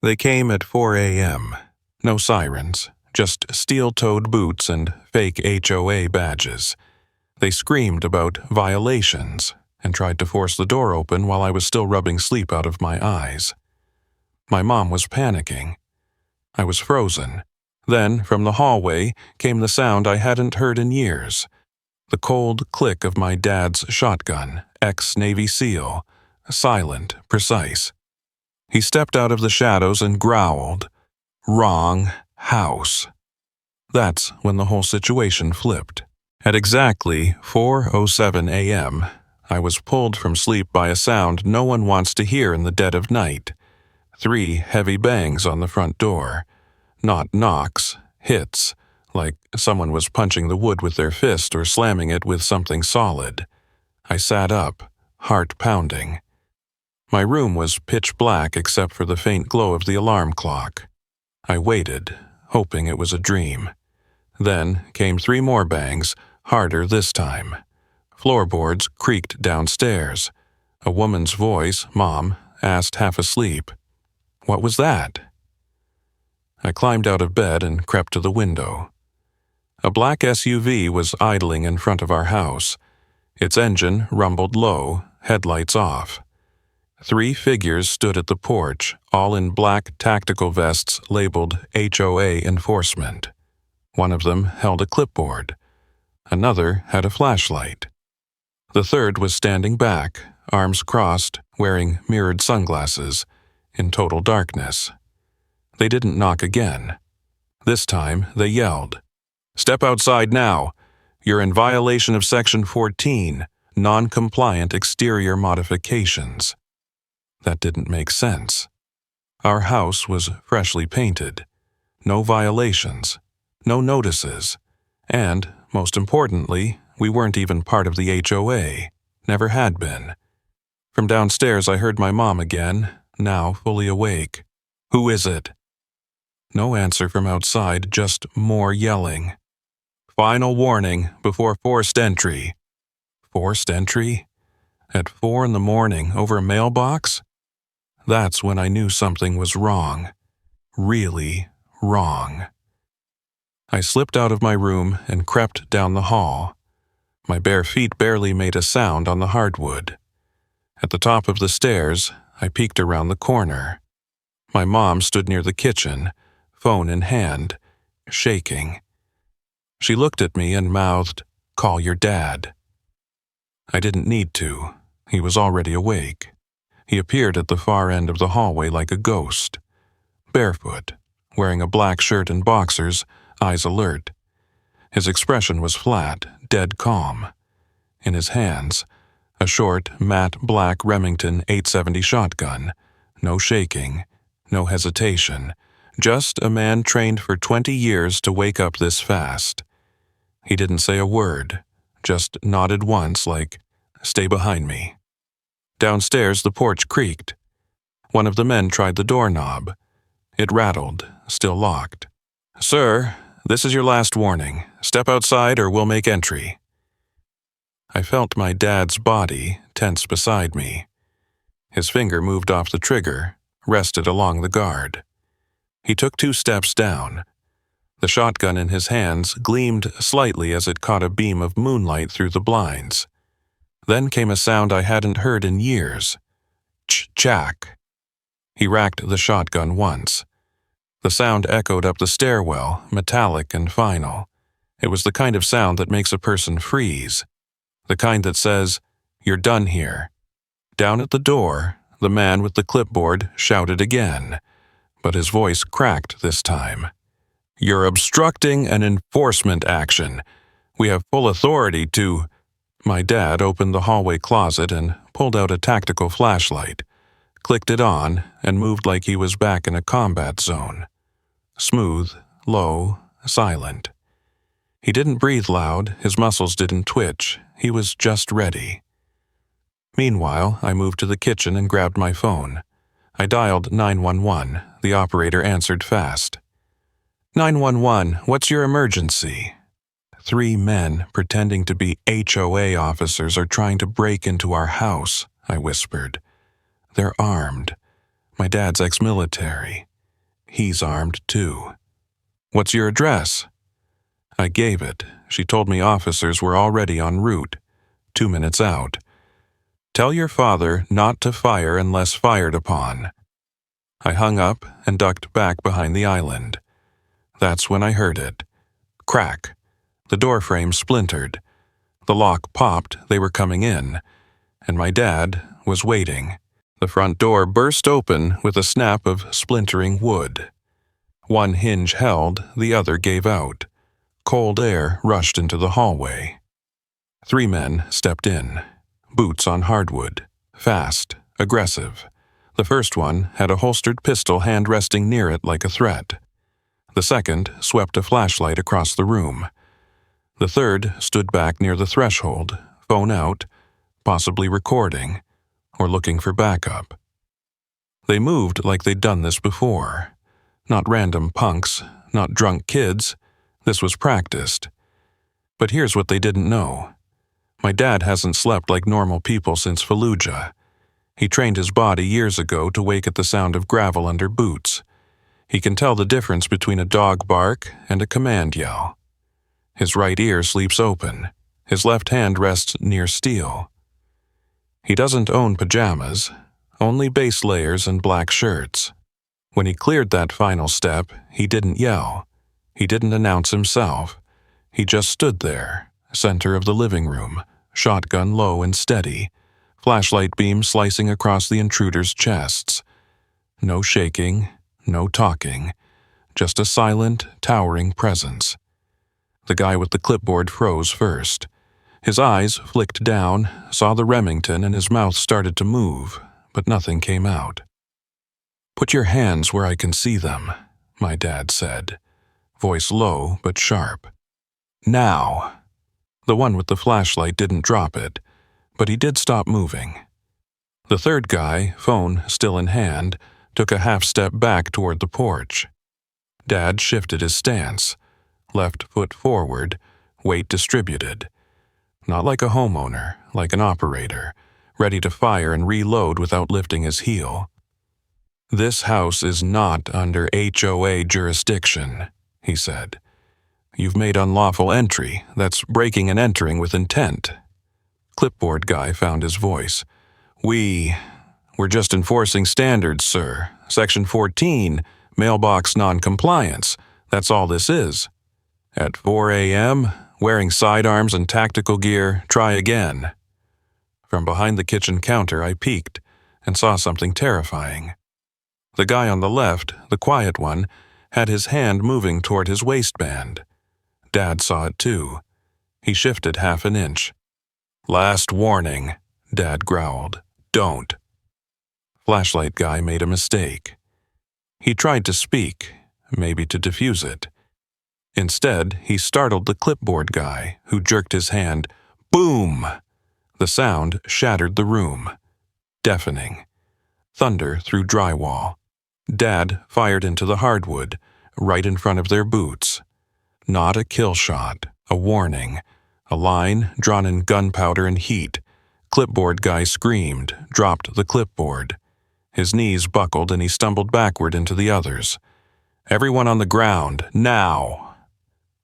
They came at 4 a.m. No sirens, just steel-toed boots and fake HOA badges. They screamed about violations and tried to force the door open while I was still rubbing sleep out of my eyes. My mom was panicking. I was frozen. Then, from the hallway, came the sound I hadn't heard in years. The cold click of my dad's shotgun, ex-Navy SEAL, silent, precise. He stepped out of the shadows and growled, "Wrong house." That's when the whole situation flipped. At exactly 4:07 a.m., I was pulled from sleep by a sound no one wants to hear in the dead of night. 3 heavy bangs on the front door. Not knocks, hits, like someone was punching the wood with their fist or slamming it with something solid. I sat up, heart pounding. My room was pitch black except for the faint glow of the alarm clock. I waited, hoping it was a dream. Then came 3 more bangs, harder this time. Floorboards creaked downstairs. A woman's voice, Mom, asked half asleep, "What was that?" I climbed out of bed and crept to the window. A black SUV was idling in front of our house. Its engine rumbled low, headlights off. 3 figures stood at the porch, all in black tactical vests labeled HOA Enforcement. One of them held a clipboard. Another had a flashlight. The third was standing back, arms crossed, wearing mirrored sunglasses, in total darkness. They didn't knock again. This time, they yelled, "Step outside now. You're in violation of Section 14, non-compliant exterior modifications." That didn't make sense. Our house was freshly painted. No violations. No notices. And, most importantly, we weren't even part of the HOA. Never had been. From downstairs I heard my mom again, now fully awake. "Who is it?" No answer from outside, just more yelling. "Final warning before forced entry." Forced entry? At 4 in the morning over a mailbox? That's when I knew something was wrong. Really wrong. I slipped out of my room and crept down the hall. My bare feet barely made a sound on the hardwood. At the top of the stairs, I peeked around the corner. My mom stood near the kitchen, phone in hand, shaking. She looked at me and mouthed, "Call your dad." I didn't need to. He was already awake. He appeared at the far end of the hallway like a ghost. Barefoot, wearing a black shirt and boxers, eyes alert. His expression was flat, dead calm. In his hands, a short, matte black Remington 870 shotgun. No shaking, no hesitation. Just a man trained for 20 years to wake up this fast. He didn't say a word, just nodded once like, "Stay behind me." Downstairs, the porch creaked. One of the men tried the doorknob. It rattled, still locked. "Sir, this is your last warning. Step outside or we'll make entry." I felt my dad's body tense beside me. His finger moved off the trigger, rested along the guard. He took 2 steps down. The shotgun in his hands gleamed slightly as it caught a beam of moonlight through the blinds. Then came a sound I hadn't heard in years. Ch-chack. He racked the shotgun once. The sound echoed up the stairwell, metallic and final. It was the kind of sound that makes a person freeze. The kind that says, "You're done here." Down at the door, the man with the clipboard shouted again, but his voice cracked this time. "You're obstructing an enforcement action. We have full authority to—" My dad opened the hallway closet and pulled out a tactical flashlight, clicked it on, and moved like he was back in a combat zone. Smooth, low, silent. He didn't breathe loud, his muscles didn't twitch, he was just ready. Meanwhile, I moved to the kitchen and grabbed my phone. I dialed 911. The operator answered fast. 911, what's your emergency? 3 men pretending to be HOA officers are trying to break into our house, I whispered. They're armed. My dad's ex-military. He's armed too. "What's your address?" I gave it. She told me officers were already en route, 2 minutes out. "Tell your father not to fire unless fired upon." I hung up and ducked back behind the island. That's when I heard it. Crack. The door frame splintered. The lock popped, they were coming in, and my dad was waiting. The front door burst open with a snap of splintering wood. One hinge held, the other gave out. Cold air rushed into the hallway. 3 men stepped in, boots on hardwood, fast, aggressive. The first one had a holstered pistol hand resting near it like a threat. The second swept a flashlight across the room. The third stood back near the threshold, phone out, possibly recording, or looking for backup. They moved like they'd done this before. Not random punks, not drunk kids. This was practiced. But here's what they didn't know. My dad hasn't slept like normal people since Fallujah. He trained his body years ago to wake at the sound of gravel under boots. He can tell the difference between a dog bark and a command yell. His right ear sleeps open. His left hand rests near steel. He doesn't own pajamas, only base layers and black shirts. When he cleared that final step, he didn't yell. He didn't announce himself. He just stood there, center of the living room, shotgun low and steady, flashlight beam slicing across the intruders' chests. No shaking, no talking, just a silent, towering presence. The guy with the clipboard froze first. His eyes flicked down, saw the Remington, and his mouth started to move, but nothing came out. "Put your hands where I can see them," my dad said, voice low but sharp. "Now." The one with the flashlight didn't drop it, but he did stop moving. The third guy, phone still in hand, took a half step back toward the porch. Dad shifted his stance, left foot forward, weight distributed. Not like a homeowner, like an operator, ready to fire and reload without lifting his heel. "This house is not under HOA jurisdiction," he said. "You've made unlawful entry. That's breaking and entering with intent." Clipboard guy found his voice. We're just enforcing standards, sir. Section 14, mailbox non-compliance. That's all this is. At 4 a.m., wearing sidearms and tactical gear, try again." From behind the kitchen counter, I peeked and saw something terrifying. The guy on the left, the quiet one, had his hand moving toward his waistband. Dad saw it too. He shifted half an inch. "Last warning," Dad growled. "Don't." Flashlight guy made a mistake. He tried to speak, maybe to defuse it. Instead, he startled the clipboard guy, who jerked his hand. Boom! The sound shattered the room. Deafening. Thunder through drywall. Dad fired into the hardwood, right in front of their boots. Not a kill shot, a warning. A line drawn in gunpowder and heat. Clipboard guy screamed, dropped the clipboard. His knees buckled and he stumbled backward into the others. "Everyone on the ground, now!"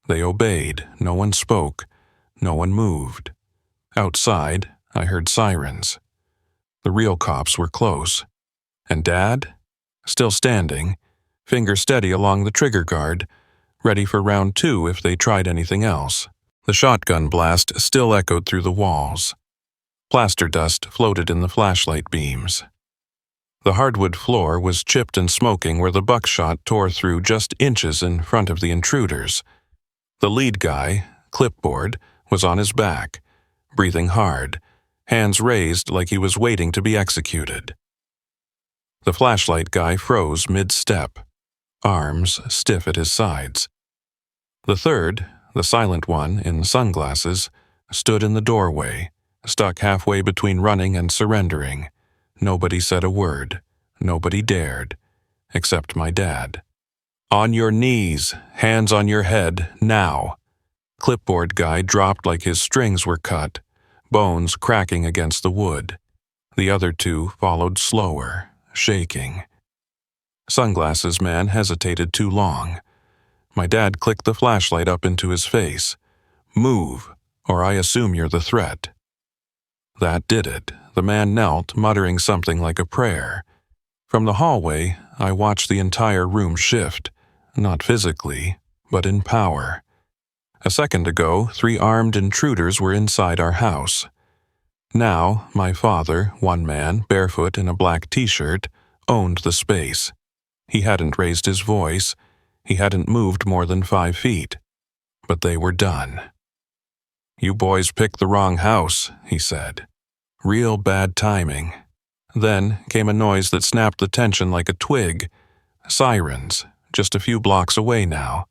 They obeyed. No one spoke. No one moved. Outside, I heard sirens. The real cops were close. And Dad? Still standing, finger steady along the trigger guard, ready for round 2 if they tried anything else. The shotgun blast still echoed through the walls. Plaster dust floated in the flashlight beams. The hardwood floor was chipped and smoking where the buckshot tore through just inches in front of the intruders. The lead guy, clipboard, was on his back, breathing hard, hands raised like he was waiting to be executed. The flashlight guy froze mid-step, arms stiff at his sides. The third, the silent one in sunglasses, stood in the doorway, stuck halfway between running and surrendering. Nobody said a word. Nobody dared, except my dad. "On your knees, hands on your head, now." Clipboard guy dropped like his strings were cut, bones cracking against the wood. The other 2 followed slower, shaking. Sunglasses man hesitated too long. My dad clicked the flashlight up into his face. "Move, or I assume you're the threat." That did it. The man knelt, muttering something like a prayer. From the hallway, I watched the entire room shift, not physically, but in power. A second ago, 3 armed intruders were inside our house. Now, my father, one man, barefoot in a black t-shirt, owned the space. He hadn't raised his voice. He hadn't moved more than 5 feet. But they were done. "You boys picked the wrong house," he said. "Real bad timing." Then came a noise that snapped the tension like a twig. Sirens, just a few blocks away now.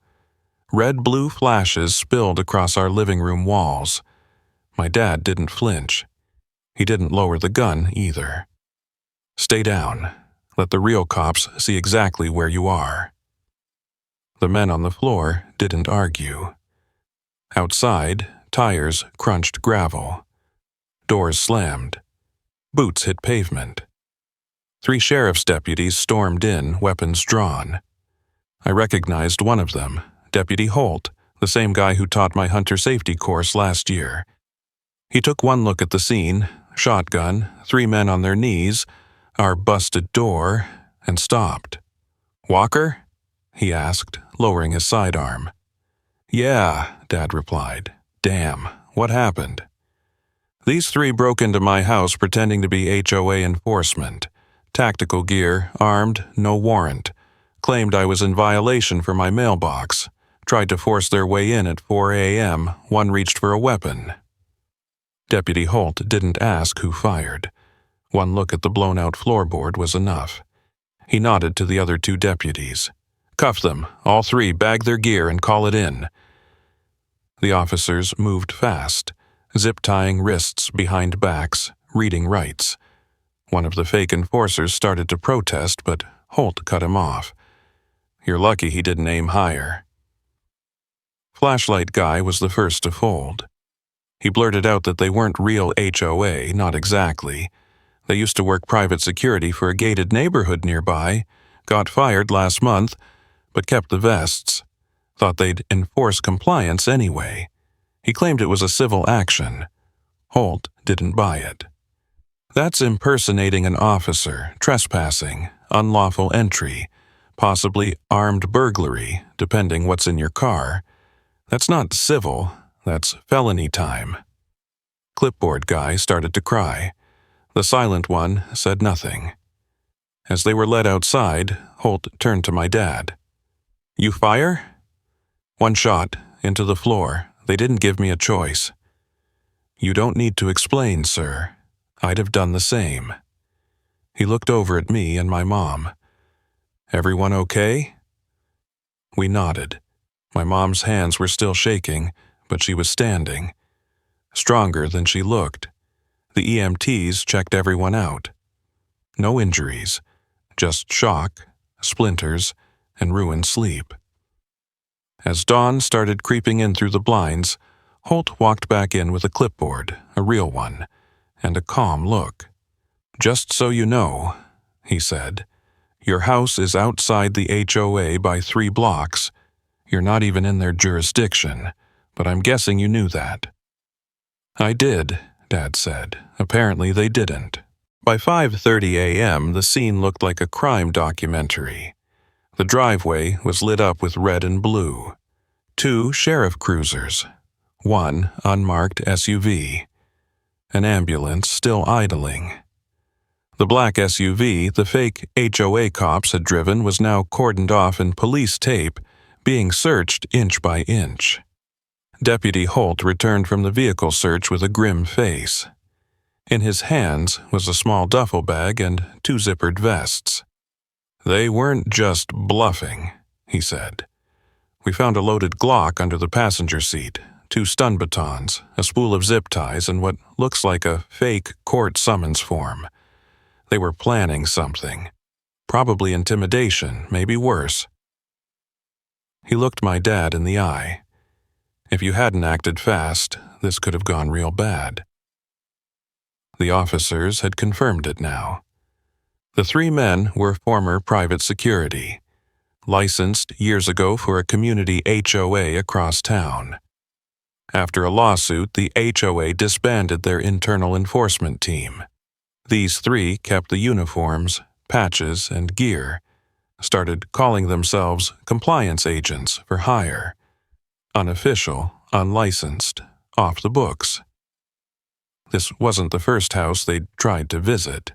Red-blue flashes spilled across our living room walls. My dad didn't flinch. He didn't lower the gun either. "Stay down. Let the real cops see exactly where you are." The men on the floor didn't argue. Outside, tires crunched gravel. Doors slammed. Boots hit pavement. 3 sheriff's deputies stormed in, weapons drawn. I recognized one of them, Deputy Holt, the same guy who taught my hunter safety course last year. He took one look at the scene, shotgun, 3 men on their knees, our busted door, and stopped. "Walker?" he asked, lowering his sidearm. "Yeah," Dad replied. "Damn, what happened?" "These 3 broke into my house pretending to be HOA enforcement. Tactical gear, armed, no warrant. Claimed I was in violation for my mailbox. Tried to force their way in at 4 a.m. One reached for a weapon." Deputy Holt didn't ask who fired. One look at the blown-out floorboard was enough. He nodded to the other 2 deputies. "Cuff them, all 3, bag their gear and call it in." The officers moved fast, zip-tying wrists behind backs, reading rights. One of the fake enforcers started to protest, but Holt cut him off. "You're lucky he didn't aim higher." Flashlight guy was the first to fold. He blurted out that they weren't real HOA, not exactly. They used to work private security for a gated neighborhood nearby, got fired last month, but kept the vests. Thought they'd enforce compliance anyway. He claimed it was a civil action. Holt didn't buy it. "That's impersonating an officer, trespassing, unlawful entry, possibly armed burglary, depending what's in your car. That's not civil, that's felony time." Clipboard guy started to cry. The silent one said nothing. As they were led outside, Holt turned to my dad. "You fire?" "1 shot, into the floor. They didn't give me a choice." "You don't need to explain, sir. I'd have done the same." He looked over at me and my mom. "Everyone okay?" We nodded. My mom's hands were still shaking, but she was standing. Stronger than she looked. The EMTs checked everyone out. No injuries, just shock, splinters, and ruined sleep. As dawn started creeping in through the blinds, Holt walked back in with a clipboard, a real one, and a calm look. "Just so you know," he said, "your house is outside the HOA by 3 blocks. You're not even in their jurisdiction, but I'm guessing you knew that." "I did," Dad said. "Apparently they didn't." By 5:30 a.m., the scene looked like a crime documentary. The driveway was lit up with red and blue. 2 sheriff cruisers. 1 unmarked SUV. An ambulance still idling. The black SUV the fake HOA cops had driven was now cordoned off in police tape, being searched inch by inch. Deputy Holt returned from the vehicle search with a grim face. In his hands was a small duffel bag and 2 zippered vests. "They weren't just bluffing," he said. "We found a loaded Glock under the passenger seat, 2 stun batons, a spool of zip ties, and what looks like a fake court summons form. They were planning something. Probably intimidation, maybe worse." He looked my dad in the eye. "If you hadn't acted fast, this could have gone real bad." The officers had confirmed it now. The three men were former private security, licensed years ago for a community HOA across town. After a lawsuit, the HOA disbanded their internal enforcement team. These three kept the uniforms, patches, and gear, started calling themselves compliance agents for hire. Unofficial, unlicensed, off the books. This wasn't the first house they'd tried to visit,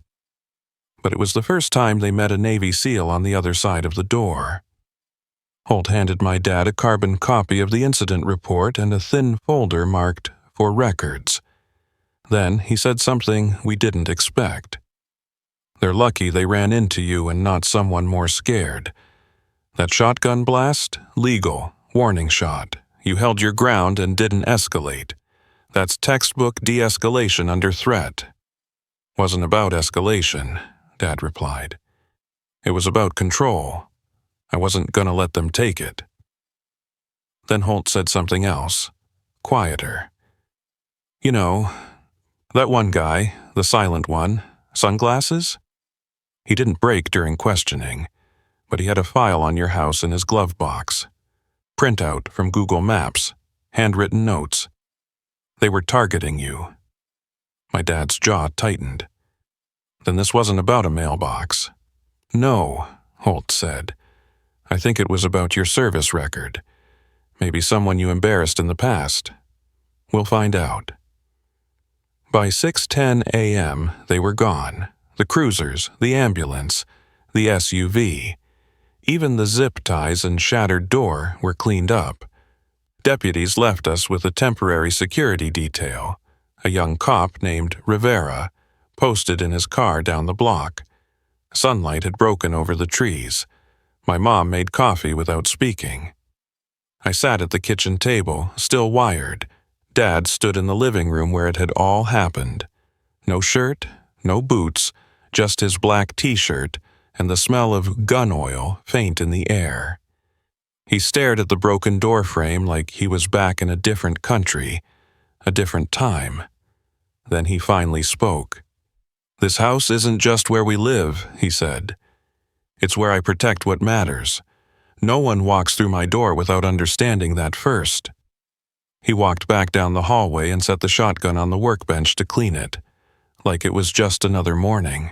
but it was the first time they met a Navy SEAL on the other side of the door. Holt handed my dad a carbon copy of the incident report and a thin folder marked "For Records." Then he said something we didn't expect. "They're lucky they ran into you and not someone more scared. That shotgun blast? Legal. Warning shot. You held your ground and didn't escalate. That's textbook de-escalation under threat." "Wasn't about escalation," Dad replied. "It was about control. I wasn't gonna let them take it." Then Holt said something else, quieter. "You know, that one guy, the silent one, sunglasses? He didn't break during questioning, but he had a file on your house in his glove box. Printout from Google Maps, handwritten notes. They were targeting you." My dad's jaw tightened. "Then this wasn't about a mailbox." "No," Holt said. "I think it was about your service record. Maybe someone you embarrassed in the past. We'll find out." By 6:10 a.m., they were gone. The cruisers, the ambulance, the SUV. Even the zip ties and shattered door were cleaned up. Deputies left us with a temporary security detail, a young cop named Rivera, posted in his car down the block. Sunlight had broken over the trees. My mom made coffee without speaking. I sat at the kitchen table, still wired. Dad stood in the living room where it had all happened. No shirt, no boots, just his black t-shirt and the smell of gun oil faint in the air. He stared at the broken door frame like he was back in a different country, a different time. Then he finally spoke. "This house isn't just where we live," he said. "It's where I protect what matters. No one walks through my door without understanding that first." He walked back down the hallway and set the shotgun on the workbench to clean it, like it was just another morning.